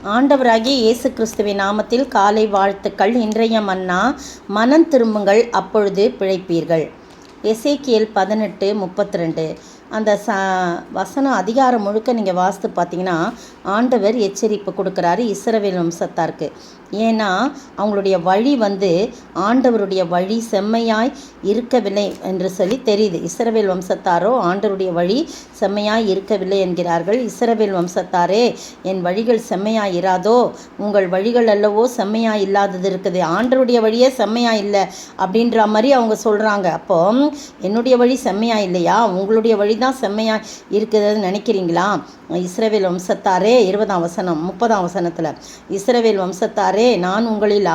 ஆண்டவராகிய இயேசு கிறிஸ்துவின் நாமத்தில் காலை வாழ்த்துக்கள். இன்றைய மன்னா, மனம் திரும்புங்கள், அப்பொழுது பிழைப்பீர்கள். எசேக்கியேல் 18:32. அந்த வசனம் அதிகாரம் முழுக்க நீங்கள் வாசித்து பார்த்தீங்கன்னா, ஆண்டவர் எச்சரிப்பு கொடுக்குறாரு இஸ்ரவேல் வம்சத்தாருக்கு. ஏன்னா அவங்களுடைய வழி ஆண்டவருடைய வழி செம்மையாய் இருக்கவில்லை என்று சொல்லி தெரியுது. இஸ்ரவேல் வம்சத்தாரோ ஆண்டவருடைய வழி செம்மையாய் இருக்கவில்லை என்கிறார்கள். இஸ்ரவேல் வம்சத்தாரே, என் வழிகள் செம்மையாய் இராதோ, உங்கள் வழிகள் அல்லவோ செம்மையாய் இல்லாதது இருக்குது, ஆண்டவருடைய வழியே செம்மையாய் இல்லை அப்படின்ற மாதிரி அவங்க சொல்கிறாங்க. அப்போ என்னுடைய வழி செம்மையாய் இல்லையா, உங்களுடைய வழி தான் செம்மையாக இருக்குதுன்னு நினைக்கிறீங்களா? இஸ்ரவேல் வம்சத்தாரே, 20ஆம் வசனம் 30ஆம் வசனத்தில், இஸ்ரவேல் வம்சத்தாரே, நான் உங்களில்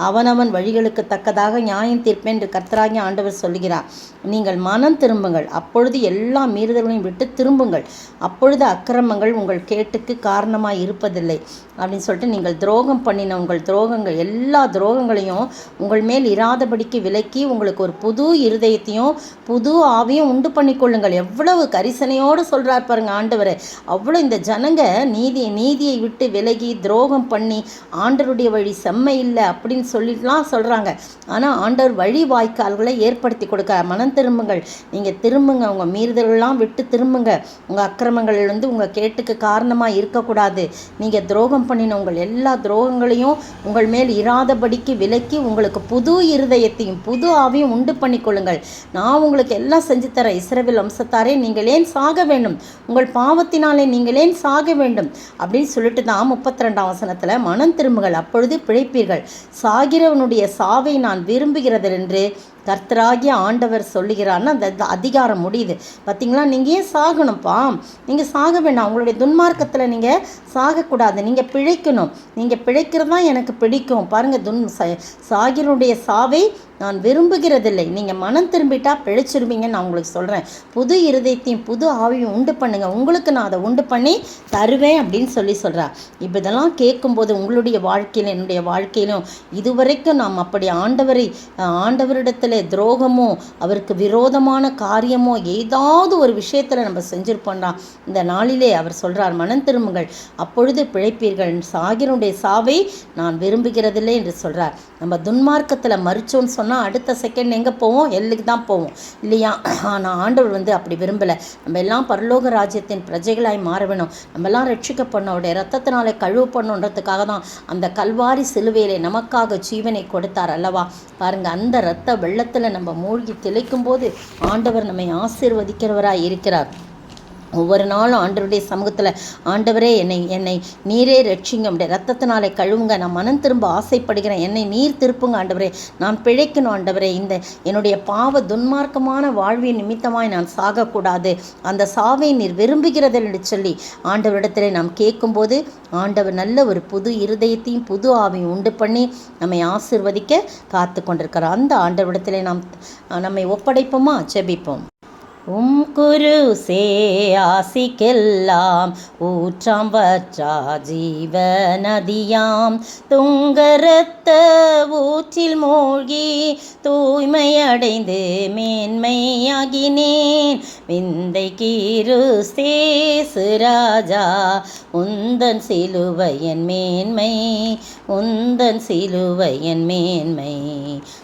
அவனவன் வழிகளுக்கு தக்கதாக நியாயம் தீர்ப்பேன் என்று கர்த்தராகிய ஆண்டவர் சொல்கிறார். நீங்கள் மனம் திரும்புங்கள், அப்பொழுது எல்லா மீறுதல்களையும் விட்டு திரும்புங்கள், அப்பொழுது அக்கிரமங்கள் உங்கள் கேட்டுக்கு காரணமாக இருப்பதில்லை அப்படின்னு சொல்லிட்டு, நீங்கள் துரோகம் பண்ணின உங்கள் துரோகங்கள் எல்லா துரோகங்களையும் உங்கள் மேல் இராதபடிக்கு விலக்கி உங்களுக்கு ஒரு புது இருதயத்தையும் புது ஆவியும் உண்டு பண்ணிக்கொள்ளுங்கள். எவ்வளவு கரிசனையோடு சொல்கிறார் பாருங்க ஆண்டவர். அவ்வளோ இந்த ஜனங்க நீதியை விட்டு விலகி துரோகம் பண்ணி ஆண்டவருடைய வழி செம்மை இல்லை அப்படின்னு சொல்லிட்டுலாம் சொல்கிறாங்க. ஆனால் ஆண்டவர் வழி வாய்க்கால்களை ஏற்படுத்தி கொடுக்க, மனம் திரும்புங்கள், நீங்கள் திரும்புங்க, உங்கள் மீறுதல்கள்லாம் விட்டு திரும்புங்க, உங்கள் அக்கிரமங்கள் உங்கள் கேட்டுக்கு காரணமாக இருக்கக்கூடாது, நீங்கள் துரோகம் பண்ணின உங்கள் எல்லா துரோகங்களையும் உங்கள் மேல் இராதபடிக்கு விலக்கி உங்களுக்கு புது இருதயத்தையும் புது ஆவியும் உண்டு பண்ணிக்கொள்ளுங்கள். நான் உங்களுக்கு எல்லாம் செஞ்சு தரேன். இஸ்ரவேல் வம்சத்தாரே, நீங்கள் ஏன் சாக வேண்டும், உங்கள் பாவத்தினாலே நீங்கள் ஏன் சாக வேண்டும் அப்படின்னு சொல்லிட்டு தான் 32ஆம் வசனத்தில், மனம் திரும்புங்கள், அப்பொழுது பிழைப்பீர்கள், சாகிறவனுடைய சாவை நான் விரும்புகிறது என்று கர்த்தராகிய ஆண்டவர் சொல்லுகிறார்னு அந்த அதிகாரம் முடியுது. பார்த்தீங்களா? நீங்கள் ஏன் சாகணும்ப்பா, நீங்கள் சாக வேண்டாம், உங்களுடைய துன்மார்க்கத்தில் நீங்கள் சாகக்கூடாது, நீங்கள் பிழைக்கணும், நீங்கள் பிழைக்கிறது தான் எனக்கு பிடிக்கும். பாருங்கள், சாகிறனுடைய சாவை நான் விரும்புகிறதில்லை, நீங்கள் மனம் திரும்பிட்டா பிழைச்சிருவீங்கன்னு நான் உங்களுக்கு சொல்கிறேன். புது இருதயத்தையும் புது ஆவியும் உண்டு பண்ணுங்கள், உங்களுக்கு நான் அதை உண்டு பண்ணி தருவேன் அப்படின்னு சொல்கிறார். இப்போ இதெல்லாம் கேட்கும்போது உங்களுடைய வாழ்க்கையிலும் என்னுடைய வாழ்க்கையிலும் இதுவரைக்கும் நாம் அப்படி ஆண்டவரிடத்தில் துரோகமோ அவருக்கு விரோதமான காரியமோ ஏதாவது ஒரு விஷயத்தில் நம்ம செஞ்சுருப்போம்னா, இந்த நாளிலே அவர் சொல்கிறார், மனம் திரும்புங்கள், அப்பொழுது பிழைப்பீர்கள், சாகிறனுடைய சாவை நான் விரும்புகிறதில்லை என்று சொல்கிறார். நம்ம துன்மார்க்கத்தில் மறிச்சோன்னு சொன்னால் அடுத்த செகண்ட் எங்கே போவோம்? எல்லுக்கு தான் போவோம் இல்லையா? ஆனால் ஆண்டவர் அப்படி விரும்பலை. நம்ம எல்லாம் பரலோக ராஜ்யத்தின் பிரஜைகளாய் மாற வேணும், நம்மெல்லாம் ரட்சிக்கப்படணும், அவருடைய ரத்தத்தினாலே கழுவு பண்ணணுன்றதுக்காக தான் அந்த கல்வாரி சிலுவையிலே நமக்காக ஜீவனை கொடுத்தார் அல்லவா? பாருங்கள், அந்த இரத்த வெள்ளத்தில் நம்ம மூழ்கி திளைக்கும் போது ஆண்டவர் நம்மை ஆசீர்வதிக்கிறவராய் இருக்கிறார். ஒவ்வொரு நாளும் ஆண்டவருடைய சமூகத்தில், ஆண்டவரே என்னை நீரே ரட்சிங்க, அப்படியே ரத்தத்தினாலே கழுவுங்க, நான் மனம் திரும்ப ஆசைப்படுகிறேன், என்னை நீர் திருப்புங்க ஆண்டவரே, நான் பிழைக்கணும் ஆண்டவரே, இந்த என்னுடைய பாவ துன்மார்க்கமான வாழ்வின் நிமித்தமாய் நான் சாகக்கூடாது, அந்த சாவை நீர் விரும்புகிறது என்று சொல்லி ஆண்டவரிடத்தில் நாம் கேட்கும்போது ஆண்டவர் நல்ல ஒரு புது இருதயத்தையும் புது ஆவையும் உண்டு பண்ணி நம்மை ஆசீர்வதிக்க காத்து கொண்டிருக்கிறார். அந்த ஆண்டவரிடத்தில் நம்மை ஒப்படைப்போமா? ஜெபிப்போம். குருசே ஆசிக்கெல்லாம் ஊற்றாம் வற்றா ஜீவ நதியாம், துங்கரத்த ஊற்றில் மூழ்கி தூய்மையடைந்து மேன்மையாகினேன், விந்தை கிருஸ்தேசு ராஜா, உந்தன் சிலுவையன் மேன்மை, உந்தன் சிலுவையன் மேன்மை.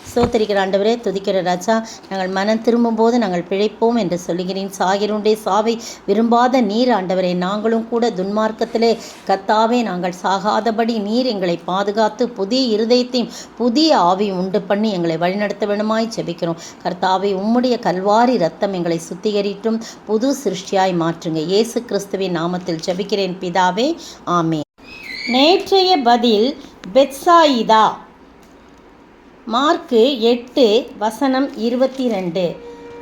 ஸ்தோத்திரிக்கிற ஆண்டவரே, துதிக்கிற ராஜா, நாங்கள் மனம் திரும்பும்போது நாங்கள் பிழைப்போம் என்று சொல்லுகிறேன். சாகிறனுடைய சாவை விரும்பாத நீர் ஆண்டவரே, நாங்களும் கூட துன்மார்க்கத்திலே கர்த்தாவே நாங்கள் சாகாதபடி நீர் எங்களை பாதுகாத்து புதிய இருதயத்தையும் புதிய ஆவியும் உண்டு பண்ணி எங்களை வழிநடத்த வேணுமாய் ஜெபிக்கிறோம். கர்த்தாவே, உம்முடைய கல்வாரி ரத்தம் எங்களை சுத்திகரிட்டும் புது சிருஷ்டியாய் மாற்றுங்க. இயேசு கிறிஸ்துவின் நாமத்தில் ஜெபிக்கிறேன் பிதாவே, ஆமென். நேற்றைய பதில் பெத்சாயிதா. மார்க்கு 8:22.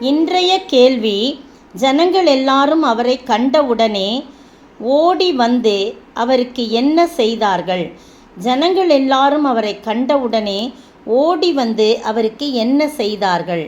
இன்றைய கேள்வி, ஜனங்கள் எல்லாரும் அவரை கண்டவுடனே ஓடி வந்து அவருக்கு என்ன செய்தார்கள்? ஜனங்கள் எல்லாரும் அவரை கண்டவுடனே ஓடி வந்து அவருக்கு என்ன செய்தார்கள்?